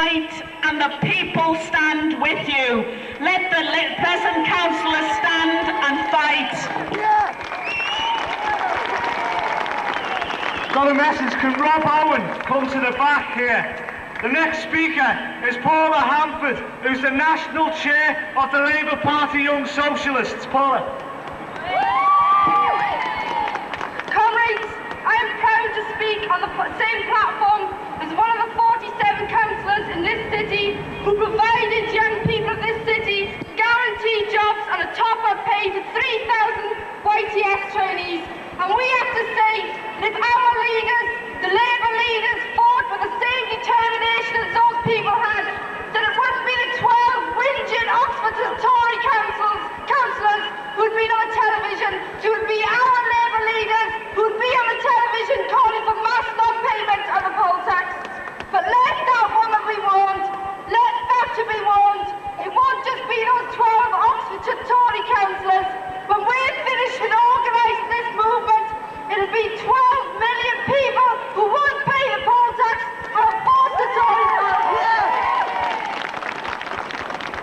fight and the people stand with you. Let the present councillors stand and fight. Got a message. Can Rob Owen come to the back here? The next speaker is Paula Hamford, who's the National Chair of the Labour Party Young Socialists. Paula. Comrades, I am proud to speak on the same platform as one of the 47 councillors in this city who provided young people of this city guaranteed jobs and a top-up pay for 3,000 YTS trainees. And we have to say that if our leaders, the Labour leaders, fought with the same determination as those people had, then it wouldn't be the 12 whinging Oxford and Tory councillors who would be on television. It would be our Labour leaders who would be on the television calling for mass non-payment of the poll tax. But let that woman be warned. Let Thatcher be warned. It won't just be those 12 Oxfordshire Tory councillors. When we're finished with organising this movement, it'll be 12 million people who won't pay the poll tax for a forced the Tories out.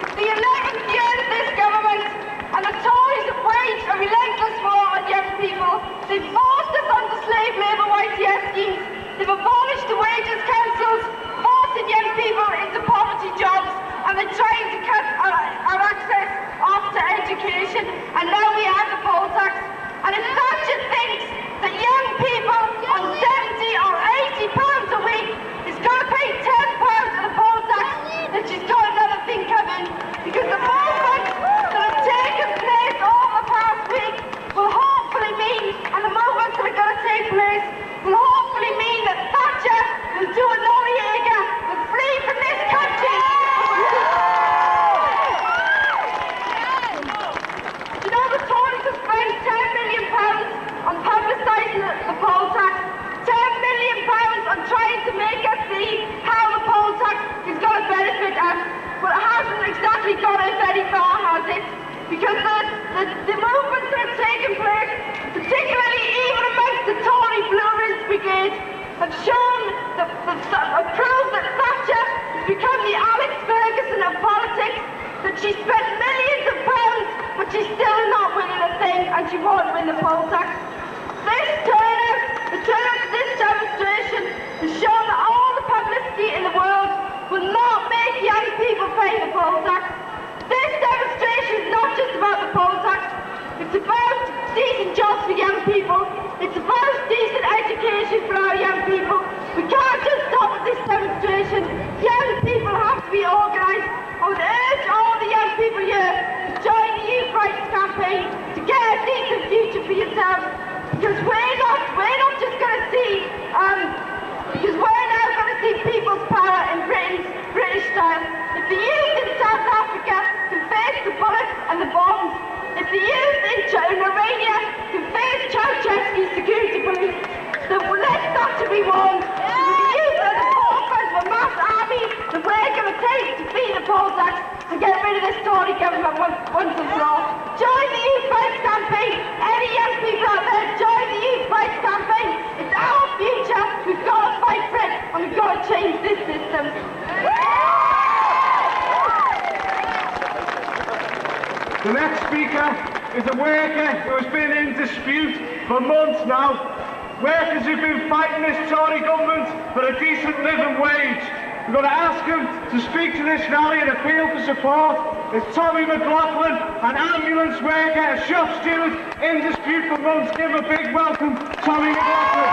It's the 11th year of this government, and the Tories have waged a relentless war on young people. They've forced us onto slave labour YTS schemes. They've abolished the wages councils, forcing young people into poverty jobs, and they're trying to cut our access after education, and now we have the poll tax. And if Thatcher thinks that young people on 70 or 80 pounds a week is going to pay 10 pounds for the poll tax, then she's got another thing coming, because the movements that have taken place over the past week will hopefully mean, and the movements that are going to take place will hopefully mean that Thatcher will do a Noriega, will flee from this country. You know, the Tories have spent £10 million on publicising the poll tax, £10 million on trying to make us see how the poll tax is going to benefit us. But it hasn't exactly got us very far, has it? Because the movements that have taken place, particularly even amongst the Tory Blue Ridge Brigade, have shown have proved that Thatcher has become the Alex Ferguson of politics, that she spent millions of pounds, but she's still not winning a thing, and she won't win the poll tax. This turnout, the turnout of this demonstration, has shown that all the publicity in the world will not make young people pay the poll tax. This demonstration is not just about the poll tax. It's about decent jobs for young people. It's about decent education for our young people. We can't just stop at this demonstration. Young people have to be organised. I would urge all the young people here to join the Youth Rights campaign to get a decent future for yourselves. Because we're not just going to see, because we're now going to see people's power in British style. If the youth in South Africa can face the bullets and the bombs, if the youth in Romania can face Ceausescu's security police, then let Thatcher be warned. The youth are the forefront of a mass army that we're going to take to beat the poll tax and get rid of this Tory government once and for all. Join the Youth Rights campaign. Any young people out there, join the Youth Rights campaign. It's our future. We've got to fight for it, and we've got to change this system. The next speaker is a worker who has been in dispute for months now. Workers who've been fighting this Tory government for a decent living wage. We're going to ask him to speak to this rally and appeal for support. It's Tommy McLaughlin, an ambulance worker, a shop steward, in dispute for months. Give him a big welcome, Tommy McLaughlin.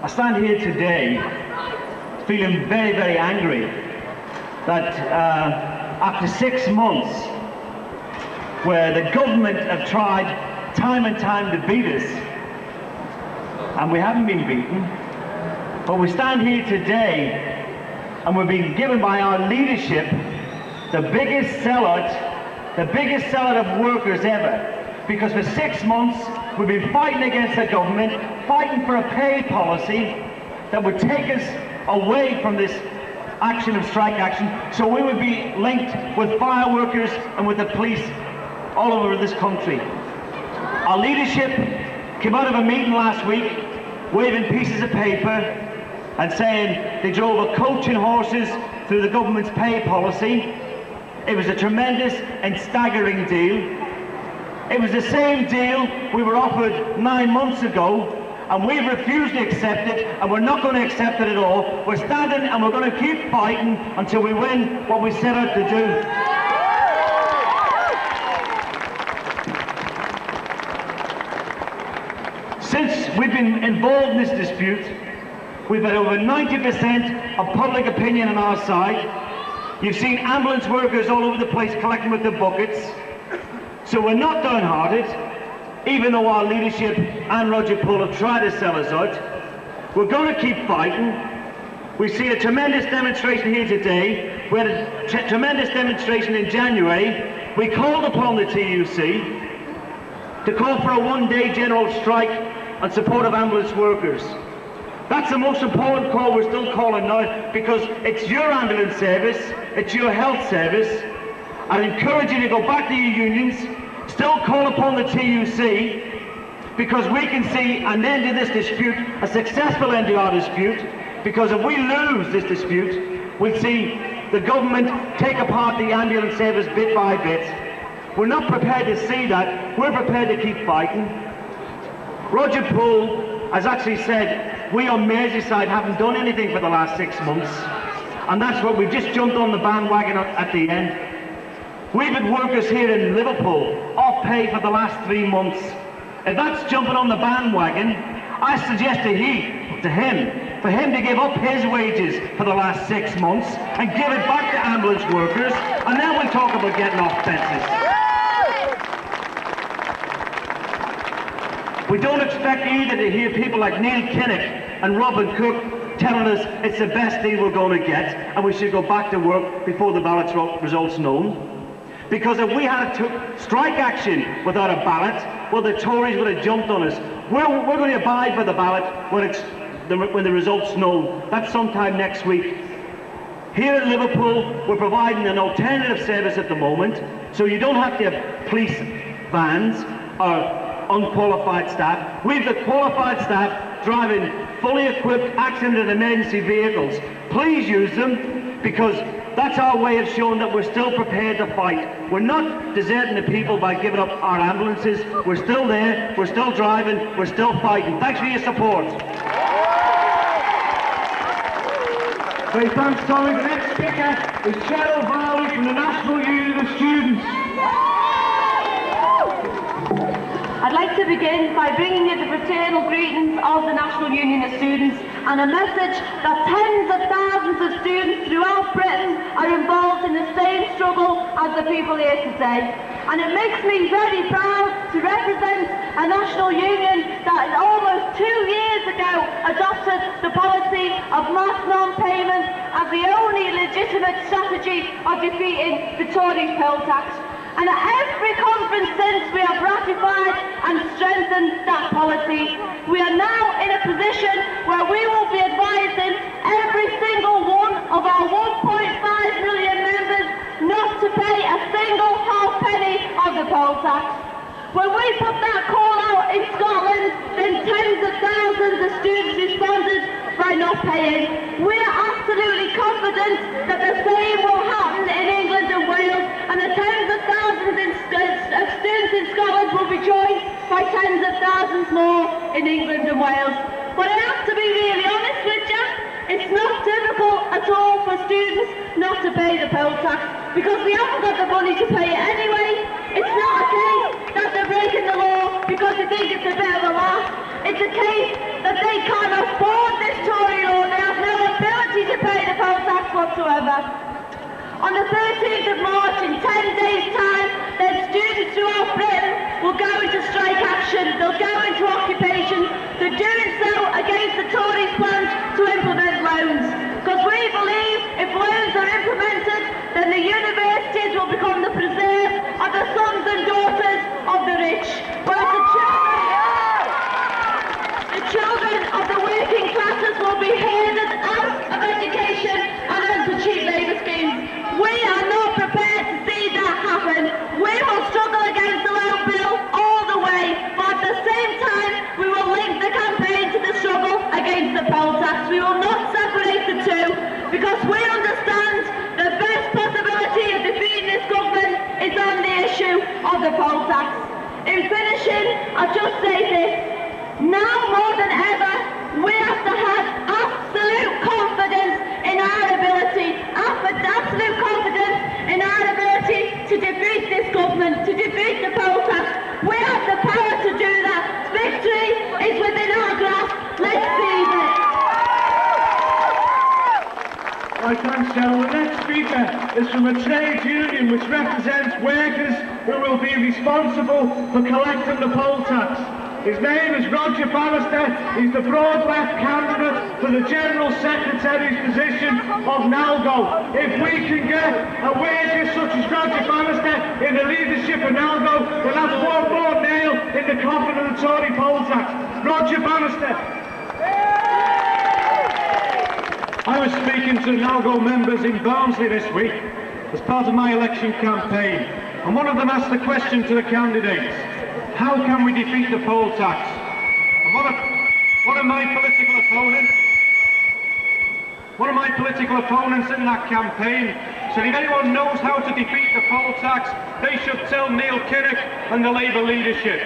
I stand here today feeling very, very angry that after 6 months where the government have tried time and time to beat us, and we haven't been beaten, but we stand here today and we're being given by our leadership the biggest sellout of workers ever, because for 6 months we've been fighting against the government, fighting for a pay policy that would take us away from this action of strike action, so we would be linked with fire workers and with the police all over this country. Our leadership came out of a meeting last week waving pieces of paper and saying they drove a coach and horses through the government's pay policy. It was a tremendous and staggering deal. It was the same deal we were offered 9 months ago, and we've refused to accept it, and we're not going to accept it at all. We're standing and we're going to keep fighting until we win what we set out to do. Since we've been involved in this dispute, we've had over 90% of public opinion on our side. You've seen ambulance workers all over the place collecting with their buckets. So we're not downhearted, even though our leadership and Roger Poole have tried to sell us out. We're going to keep fighting. We've seen a tremendous demonstration here today. We had a tremendous demonstration in January. We called upon the TUC to call for a one-day general strike in support of ambulance workers. That's the most important call we're still calling now, because it's your ambulance service, it's your health service. I encourage you to go back to your unions, still call upon the TUC, because we can see an end to this dispute, a successful end to our dispute, because if we lose this dispute, we'll see the government take apart the ambulance service bit by bit. We're not prepared to see that. We're prepared to keep fighting. Roger Poole has actually said, we on Merseyside haven't done anything for the last 6 months, and that's what we've just jumped on the bandwagon at the end. We've had workers here in Liverpool off pay for the last 3 months. If that's jumping on the bandwagon, I suggest to him for him to give up his wages for the last 6 months and give it back to ambulance workers, and then we'll talk about getting off fences. We don't expect either to hear people like Neil Kinnock and Robin Cook telling us it's the best deal we're going to get and we should go back to work before the ballot results known. Because if we had to strike action without a ballot, well, the Tories would have jumped on us. We're going to abide by the ballot when the results known. That's sometime next week. Here in Liverpool, we're providing an alternative service at the moment, so you don't have to have police vans or unqualified staff. We've the qualified staff driving fully equipped accident and emergency vehicles. Please use them, because that's our way of showing that we're still prepared to fight. We're not deserting the people by giving up our ambulances. We're still there, we're still driving, we're still fighting. Thanks for your support. Hey, thanks, Tommy. The next speaker is Cheryl Varley from the National Union of Students. I'd like to begin by bringing you the fraternal greetings of the National Union of Students and a message that tens of thousands of students throughout Britain are involved in the same struggle as the people here today. And it makes me very proud to represent a national union that almost 2 years ago adopted the policy of mass non-payment as the only legitimate strategy of defeating the Tories' poll tax. And at every conference since, we have ratified and strengthened that policy. We are now in a position where we will be advising every single one of our 1.5 million members not to pay a single halfpenny of the poll tax. When we put that call out in Scotland, then tens of thousands of students responded by not paying. We are absolutely confident that the same will happen in England and Wales, and the tens of thousands of students in Scotland will be joined by tens of thousands more in England and Wales. But I have to be really honest with you, it's not difficult at all for students not to pay the poll tax, because we haven't got the money to pay it anyway. It's not a case that they're breaking the law because they think it's a bit of a laugh. It's a case that they can't afford this Tory law. They have no ability to pay the poll tax whatsoever. On the 13th of March, in 10 days' time, then students throughout Britain will go into strike action. They'll go into occupation. They're doing so against the Tories' plans to implement loans. Because we believe if loans are implemented, then the universities will become the preserve of the sons and daughters of the rich. Whereas the children of the working classes will be herded out of education and onto cheap labour schemes. We are not prepared to see that happen. We will struggle against the loan bill all the way, but at the same time, we the poll tax. We will not separate the two, because we understand the best possibility of defeating this government is on the issue of the poll tax. In finishing, I'll just say this. Now more than ever, we have to have absolute confidence in our ability, absolute confidence in our ability to defeat this government, to defeat the poll tax. We have the power to do that. Victory is within our grasp. Let's seize it. Right, thanks, Cheryl. The next speaker is from a trade union which represents workers who will be responsible for collecting the poll tax. His name is Roger Bannister. He's the broad left candidate for the General Secretary's position of NALGO. If we can get a worker such as Roger Bannister in the leadership of NALGO, then that's one more nail in the coffin of the Tory poll tax. Roger Bannister. I was speaking to NALGO members in Barnsley this week as part of my election campaign, and one of them asked the question to the candidates: how can we defeat the poll tax? And one of my political opponents in that campaign said if anyone knows how to defeat the poll tax, they should tell Neil Kinnock and the Labour leadership.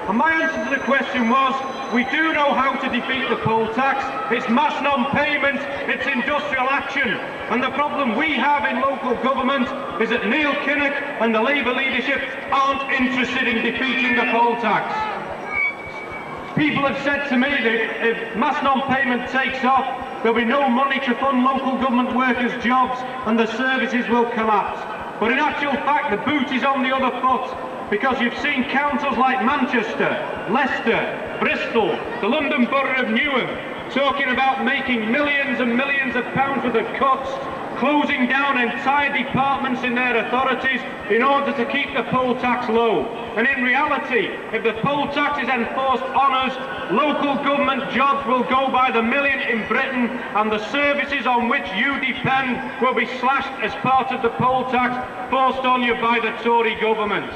And my answer to the question was, we do know how to defeat the poll tax. It's mass non-payment, it's industrial action. And the problem we have in local government is that Neil Kinnock and the Labour leadership aren't interested in defeating the poll tax. People have said to me that if mass non-payment takes off, there'll be no money to fund local government workers' jobs and the services will collapse. But in actual fact, the boot is on the other foot, because you've seen councils like Manchester, Leicester, Bristol, the London Borough of Newham talking about making millions and millions of pounds worth of cuts, closing down entire departments in their authorities in order to keep the poll tax low. And in reality, if the poll tax is enforced on us, local government jobs will go by the million in Britain, and the services on which you depend will be slashed as part of the poll tax forced on you by the Tory government.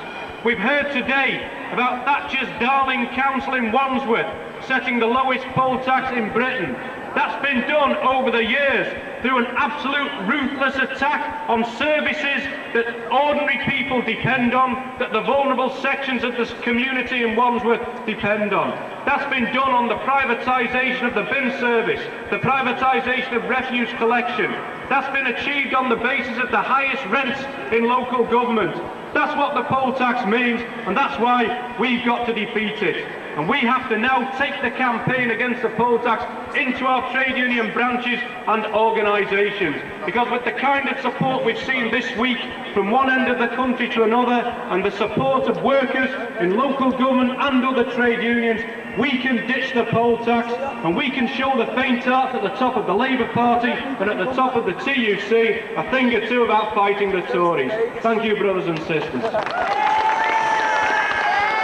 We've heard today about Thatcher's darling council in Wandsworth setting the lowest poll tax in Britain. That's been done over the years through an absolute ruthless attack on services that ordinary people depend on, that the vulnerable sections of this community in Wandsworth depend on. That's been done on the privatisation of the bin service, the privatisation of refuse collection. That's been achieved on the basis of the highest rents in local government. That's what the poll tax means, and that's why we've got to defeat it. And we have to now take the campaign against the poll tax into our trade union branches and organisations. Because with the kind of support we've seen this week from one end of the country to another, and the support of workers in local government and other trade unions, we can ditch the poll tax, and we can show the faint-hearts at the top of the Labour Party and at the top of the TUC a thing or two about fighting the Tories. Thank you, brothers and sisters.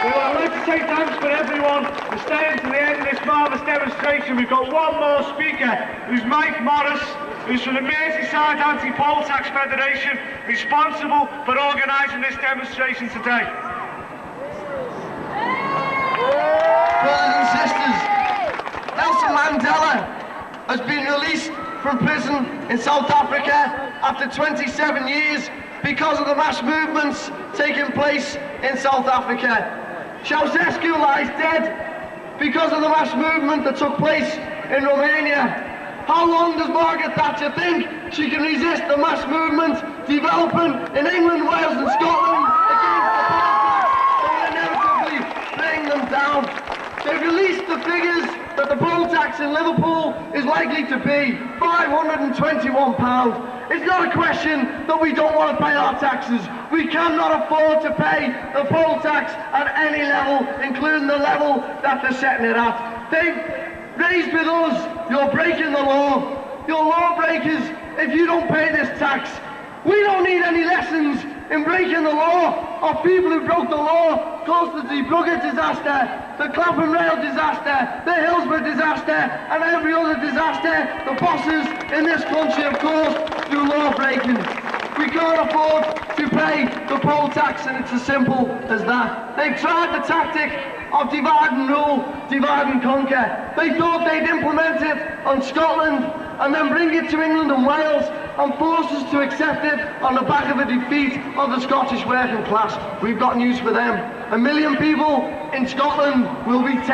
Well, I'd like to say thanks for everyone for staying to the end of this marvellous demonstration. We've got one more speaker, who's Mike Morris, who's from the Merseyside Anti-Poll Tax Federation, responsible for organising this demonstration today. Brothers and sisters, Nelson Mandela has been released from prison in South Africa after 27 years because of the mass movements taking place in South Africa. Ceausescu lies dead because of the mass movement that took place in Romania. How long does Margaret Thatcher think she can resist the mass movement developing in England, Wales and Scotland against the poll tax that will inevitably bring them down? They've released the figures that the poll tax in Liverpool is likely to be £521. It's not a question that we don't want to pay our taxes. We cannot afford to pay the poll tax at any level, including the level that they're setting it at. They've raised with us, you're breaking the law. You're lawbreakers if you don't pay this tax. We don't need any lessons in breaking the law of people who broke the law caused the Zeebrugge disaster, the Clapham Rail disaster, the Hillsborough disaster, and every other disaster. The bosses in this country, of course, do law breaking. We We can't afford to pay the poll tax, and it's as simple as that. They've tried the tactic of divide and rule, divide and conquer. They thought they'd implement it on Scotland and then bring it to England and Wales and force us to accept it on the back of a defeat of the Scottish working class. We've got news for them. 1 million people in Scotland will be